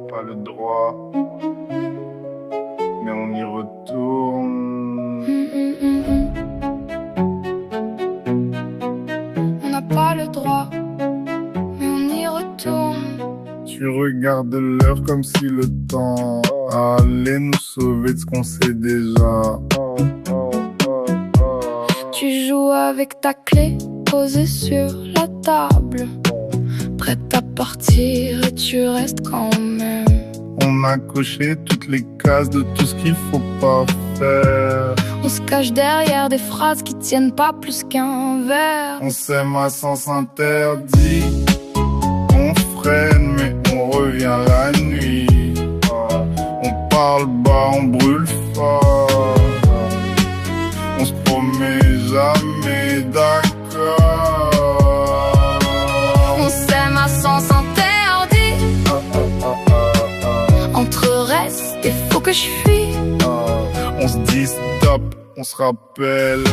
pas le droit, mais on y retourne. On n'a pas le droit, mais on y retourne. Tu regardes l'heure comme si le temps allait nous sauver de ce qu'on sait déjà. Tu joues avec ta clé posée sur la table, prête à partir et tu restes quand même. On a coché toutes les cases de tout ce qu'il faut pas faire. On se cache derrière des phrases qui tiennent pas plus qu'un verre. On s'aime à sens interdit. On freine mais on revient la nuit. On parle bas, on brûle fort. On se promet jamais d'accord. On s'aime à sens interdit. Entre reste et faut que je fuis. On se dit stop, on se rappelle.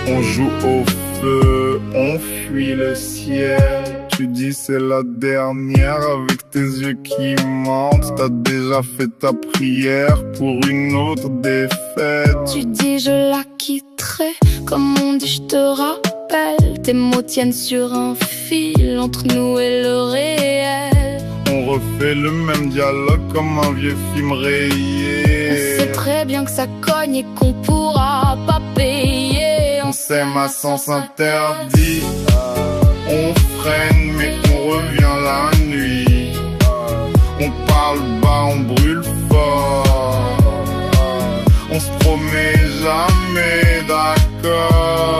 On joue au feu, on fuit le ciel. Tu dis c'est la dernière avec tes yeux qui mentent. T'as déjà fait ta prière pour une autre défaite. Tu dis je la quitterai, comme on dit je te rappelle. Tes mots tiennent sur un fil entre nous et le réel. On refait le même dialogue comme un vieux film rayé. On sait très bien que ça cogne et qu'on pourra pas payer. On s'aime à sens interdit. On freine mais on revient la nuit. On parle bas, on brûle fort. On se promet jamais d'accord.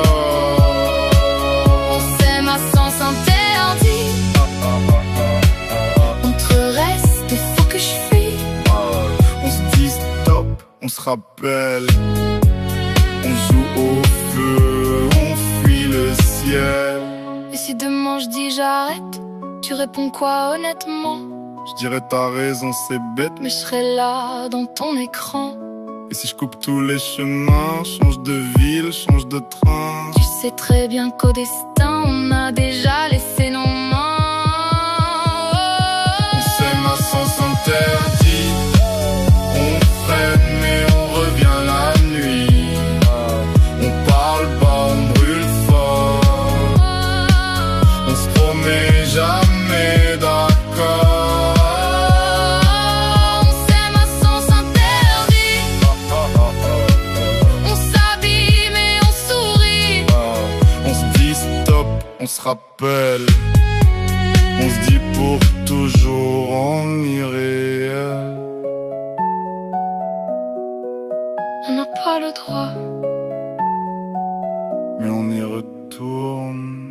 On s'aime à sens interdit. Entre reste et faut que je fuis. On se dit stop, on se rappelle. On joue au feu, on fuit le ciel. Et si demain je dis j'arrête, tu réponds quoi honnêtement? Je dirais t'as raison, c'est bête. Mais je serai là dans ton écran. Et si je coupe tous les chemins, change de ville, change de train. Tu sais très bien qu'au destin on a déjà laissé nos mains. On s'aime à sens interdit. On freine mais on revient la nuit. On parle bas, on brûle fort. On se promet jamais d'accord. On s'aime à sens interdit. On s'habille mais on sourit. On se dit stop, on se rappelle. On se dit pour toujours en irréel. On n'a pas le droit, Mais on y retourne.